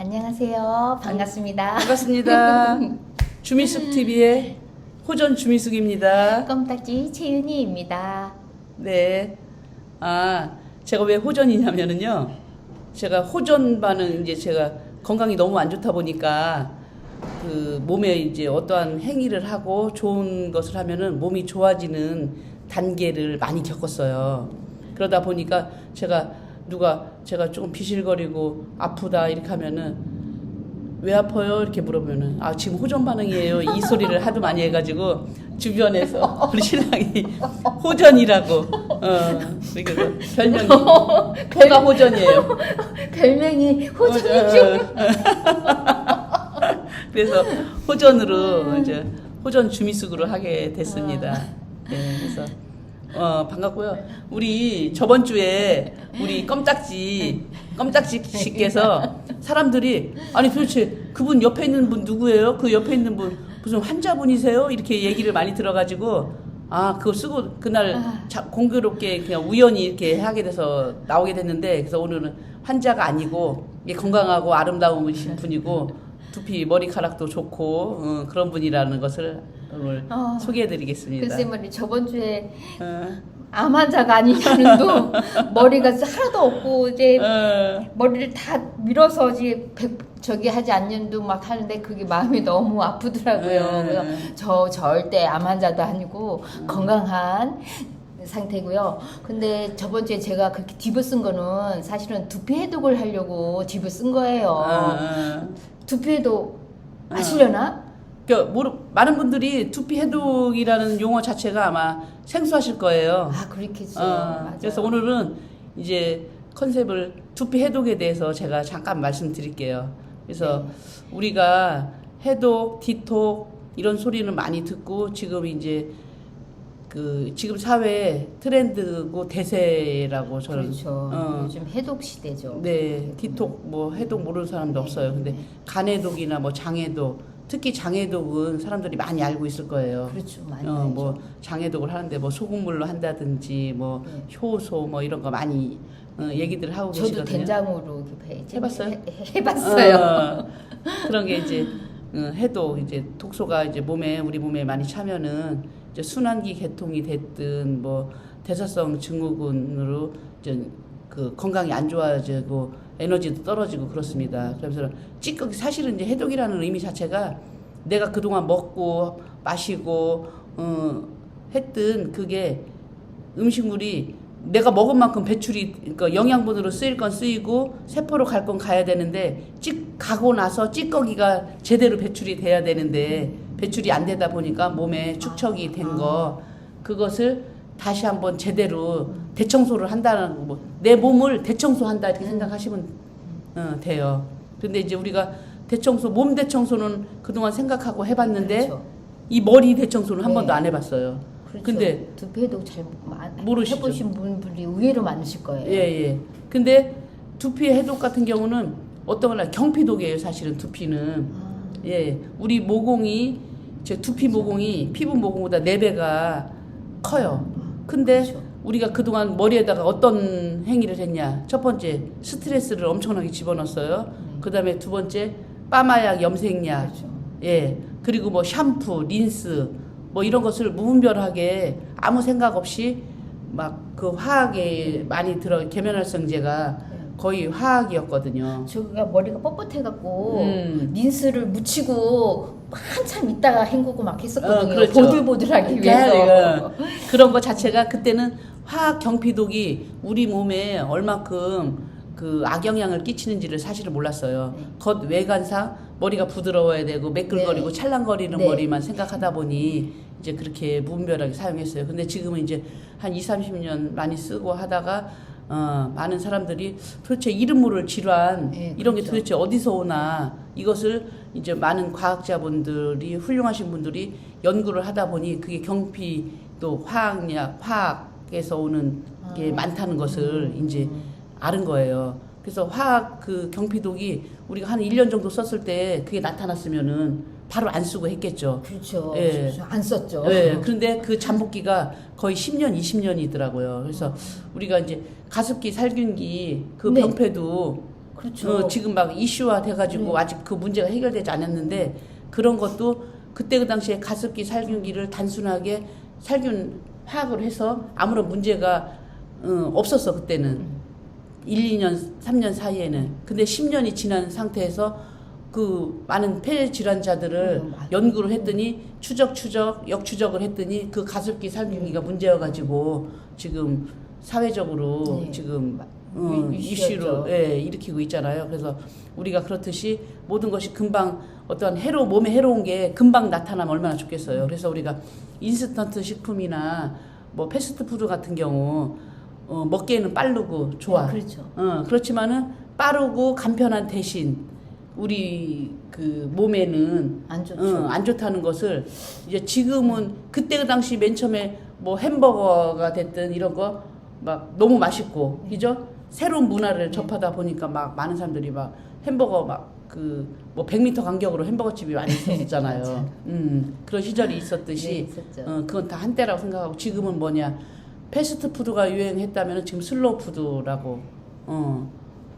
안녕하세요. 반갑습니다. 반갑습니다. 주미숙 TV의 호전 주미숙입니다. 껌딱지 채윤이입니다. 네. 제가 왜 호전이냐면은요. 제가 호전반은 이제 제가 건강이 너무 안 좋다 보니까 그 몸에 이제 어떠한 행위를 하고 좋은 것을 하면은 몸이 좋아지는 단계를 많이 겪었어요. 그러다 보니까 제가 조금 비실거리고 아프다 이렇게 하면은 왜 아파요? 이렇게 물어보면은 지금 호전 반응이에요. 이 소리를 하도 많이 해가지고 주변에서 우리 신랑이 호전이라고 그래서 별명이 호가 호전이에요. 별명이 호전이죠. 그래서 호전으로 이제 호전 주미숙으로 하게 됐습니다. 네, 그래서 반갑고요. 우리 저번 주에 우리 껌딱지 씨께서 사람들이 아니 도대체 그분 옆에 있는 분 누구예요? 그 옆에 있는 분 무슨 환자분이세요? 이렇게 얘기를 많이 들어가지고 그거 쓰고 그날 공교롭게 그냥 우연히 이렇게 하게 돼서 나오게 됐는데 그래서 오늘은 환자가 아니고 건강하고 아름다우신 분이고 두피 머리카락도 좋고 그런 분이라는 것을 오늘 소개해드리겠습니다. 글쎄 말이 저번 주에 암 환자가 아니면도 머리가 하나도 없고 이제 머리를 다 밀어서 이제 저기 하지 않는도 막 하는데 그게 마음이 너무 아프더라고요. 그래서 저 절대 암 환자도 아니고 건강한 상태고요. 근데 저번 주에 제가 그렇게 딥을 쓴 거는 사실은 두피 해독을 하려고 딥을 쓴 거예요. 두피 해독 아시려나? 많은 분들이 두피 해독이라는 용어 자체가 아마 생소하실 거예요. 그렇겠죠. 맞아요. 그래서 오늘은 이제 컨셉을 두피 해독에 대해서 제가 잠깐 말씀드릴게요. 그래서 우리가 해독, 디톡 이런 소리는 많이 듣고 지금 이제 지금 사회 트렌드고 대세라고 저는 그렇죠. 요즘 해독 시대죠. 네, 디톡 해독 모르는 사람도 없어요. 근데 간해독이나 장해독 특히 장해독은 사람들이 많이 알고 있을 거예요. 그렇죠, 많이 알죠. 장해독을 하는데 소금물로 한다든지 효소 이런 거 많이 얘기들 하고 저도 계시거든요. 된장으로 해봤어요? 해봤어요. 그런 게 이제 해독 이제 독소가 이제 우리 몸에 많이 차면은 이제 순환기 계통이 됐든 대사성 증후군으로 이제 건강이 안 좋아지고 에너지도 떨어지고 그렇습니다. 그래서 사실은 이제 해독이라는 의미 자체가 내가 그동안 먹고 마시고 했던 그게 음식물이 내가 먹은 만큼 배출이 그러니까 영양분으로 쓰일 건 쓰이고 세포로 갈 건 가야 되는데 가고 나서 찌꺼기가 제대로 배출이 돼야 되는데 배출이 안 되다 보니까 몸에 축적이 된 그것을 다시 한번 제대로 대청소를 한다는 내 몸을 대청소한다 이렇게 생각하시면 돼요. 근데 이제 우리가 몸 대청소는 그동안 생각하고 해봤는데 그렇죠. 이 머리 대청소는 한 번도 안 해봤어요. 그렇죠. 근데 두피 해독 잘 모르시죠? 해보신 분들이 의외로 많으실 거예요. 예. 근데 두피 해독 같은 경우는 어떤거나 경피독이에요. 사실은 두피는 우리 모공이 두피 모공이 피부 모공보다 4배가 커요. 근데 그렇죠. 우리가 그동안 머리에다가 어떤 행위를 했냐? 첫 번째 스트레스를 엄청나게 집어넣었어요. 그다음에 두 번째 빠마약, 염색약, 그렇죠. 그리고 샴푸, 린스 이런 것을 무분별하게 아무 생각 없이 그 화학에 많이 계면활성제가 거의 화학이었거든요. 저가 머리가 뻣뻣해갖고 린스를 묻히고 한참 있다가 헹구고 막 했었거든요. 그렇죠. 보들보들하기 위해서. 그런 거 자체가 그때는 화학 경피독이 우리 몸에 얼마큼 악영향을 끼치는지를 사실은 몰랐어요. 겉 외관상 머리가 부드러워야 되고 매끌거리고 찰랑거리는 머리만 생각하다 보니 이제 그렇게 무분별하게 사용했어요. 근데 지금은 이제 한 20-30년 많이 쓰고 하다가 많은 사람들이 도대체 이름 모를 질환 이런 게 도대체 어디서 오나 이것을 이제 많은 과학자분들이 훌륭하신 분들이 연구를 하다 보니 그게 경피도 화학에서 오는 게 많다는 것을 이제 아는 거예요. 그래서 화학 경피독이 우리가 한 1년 정도 썼을 때 그게 나타났으면은 바로 안 쓰고 했겠죠. 그렇죠. 예. 안 썼죠. 예. 그런데 그 잠복기가 거의 10년, 20년이더라고요. 그래서 우리가 이제 가습기, 살균기 그 병폐도 그렇죠. 지금 막 이슈화 돼가지고 네. 아직 그 문제가 해결되지 않았는데 그런 것도 그때 그 당시에 가습기 살균기를 단순하게 살균 화학을 해서 아무런 문제가 없었어 그때는 1, 2년, 3년 사이에는. 근데 10년이 지난 상태에서 그 많은 폐 질환자들을 맞아요. 연구를 했더니 역추적을 했더니 그 가습기 살균기가 문제여가지고 지금 사회적으로 네. 지금 이슈였죠. 이슈로 일으키고 있잖아요. 그래서 우리가 그렇듯이 모든 것이 금방 어떠한 몸에 해로운 게 금방 나타나면 얼마나 좋겠어요. 그래서 우리가 인스턴트 식품이나 뭐 패스트푸드 같은 경우 먹기에는 빠르고 좋아. 네, 그렇죠. 그렇지만은 빠르고 간편한 대신 우리 그 몸에는 안 좋죠. 안 좋다는 것을 이제 지금은 그때 그 당시 맨 처음에 뭐 햄버거가 됐든 이런 거 막 너무 맛있고 그죠? 새로운 문화를 접하다 보니까 막 많은 사람들이 막 햄버거 막 그 뭐 100m 간격으로 햄버거 집이 많이 있었잖아요. 그런 시절이 있었듯이 네, 있었죠. 그건 다 한때라고 생각하고 지금은 뭐냐 패스트푸드가 유행했다면 지금 슬로우푸드라고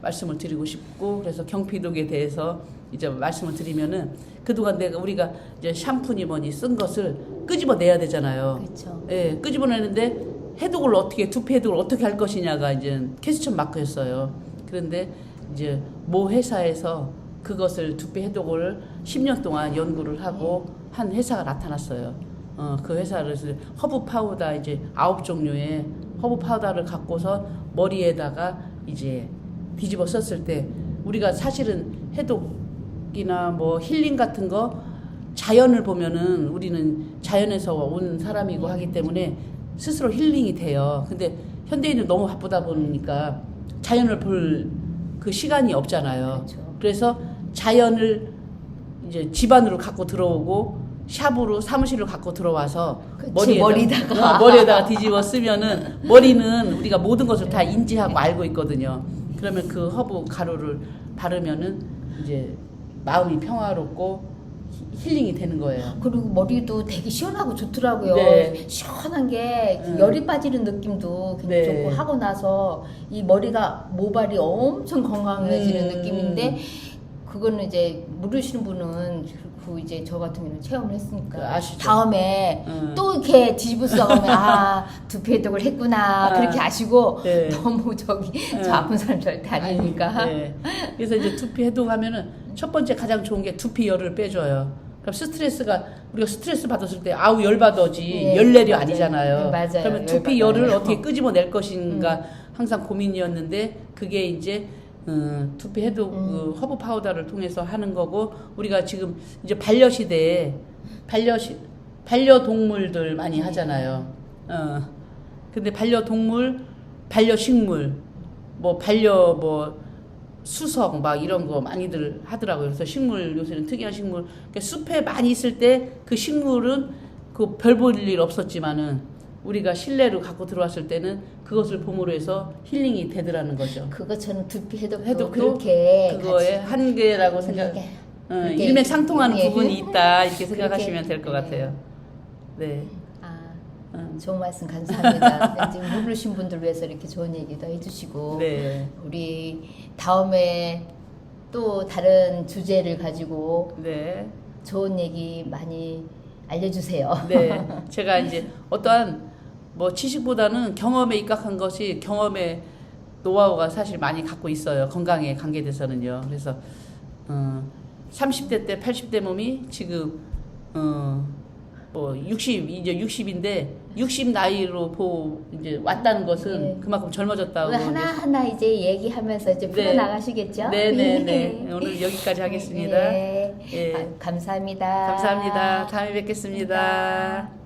말씀을 드리고 싶고 그래서 경피독에 대해서 이제 말씀을 드리면은 그동안 우리가 이제 샴푸니 뭐니 쓴 것을 끄집어내야 되잖아요. 그렇죠. 예, 끄집어내는데 해독을 어떻게 두피 해독을 어떻게 할 것이냐가 이제 퀘스천 마크였어요. 그런데 이제 모 회사에서 그것을 두피 해독을 10년 동안 연구를 하고 한 회사가 나타났어요. 그 회사를 허브 파우더 이제 9종류의 허브 파우더를 갖고서 머리에다가 이제 뒤집어 썼을 때 우리가 사실은 해독이나 뭐 힐링 같은 거 자연을 보면은 우리는 자연에서 온 사람이고 하기 때문에 스스로 힐링이 돼요. 근데 현대인은 너무 바쁘다 보니까 자연을 볼 그 시간이 없잖아요. 그렇죠. 그래서 자연을 이제 집안으로 갖고 들어오고 샵으로 사무실로 갖고 들어와서 그치, 머리에다가 뒤집어 쓰면은 머리는 우리가 모든 것을 다 인지하고 알고 있거든요. 그러면 그 허브 가루를 바르면은 이제 마음이 평화롭고 힐링이 되는 거예요. 그리고 머리도 되게 시원하고 좋더라고요. 네. 시원한 게 열이 빠지는 느낌도 굉장히 네. 좋고 하고 나서 이 머리가 모발이 엄청 건강해지는 느낌인데 그거는 이제 모르시는 분은 그 이제 저 같은 경우는 체험을 했으니까 아시죠? 다음에 또 이렇게 뒤집어 쓰다가 두피 해독을 했구나 그렇게 아시고 네. 너무 저 아픈 사람 절대 아니니까. 네. 그래서 이제 두피 해독하면은 첫 번째 가장 좋은 게 두피 열을 빼줘요. 그럼 스트레스가 우리가 스트레스 받았을 때 아우 열 받아지 네, 열내려 맞아요. 아니잖아요. 네, 맞아요. 그러면 두피 열 열을 받아요. 어떻게 끄집어낼 것인가 항상 고민이었는데 그게 이제 두피 해독 그 허브 파우더를 통해서 하는 거고 우리가 지금 이제 반려 시대에 반려동물들 많이 하잖아요. 근데 반려동물, 반려식물, 뭐 수석 막 이런 거 많이들 하더라고요. 그래서 식물 요새는 특이한 식물 그러니까 숲에 많이 있을 때 그 식물은 그 별 볼 일 없었지만은 우리가 실내로 갖고 들어왔을 때는 그것을 봄으로 해서 힐링이 되더라는 거죠. 그거 저는 두피 해독도 해독도 그렇게 그거의 같이 한계라고 생각. 그렇게 일맥상통하는 예. 부분이 있다 이렇게 그렇게, 생각하시면 될 것 같아요. 네. 좋은 말씀 감사합니다. 지금 모르신 분들 위해서 이렇게 좋은 얘기도 해주시고 네. 우리 다음에 또 다른 주제를 가지고 네. 좋은 얘기 많이 알려주세요. 네. 제가 이제 어떠한 뭐 지식보다는 경험에 입각한 것이 경험의 노하우가 사실 많이 갖고 있어요. 건강에 관계돼서는요. 그래서 30대 때 80대 몸이 지금 뭐 60, 이제 60인데 60 나이로 이제 왔다는 것은 네. 그만큼 젊어졌다고. 오늘 하나하나 이제 얘기하면서 이제 풀어나가시겠죠? 네네네. 오늘 여기까지 하겠습니다. 네. 예. 감사합니다. 감사합니다. 다음에 뵙겠습니다. 감사합니다.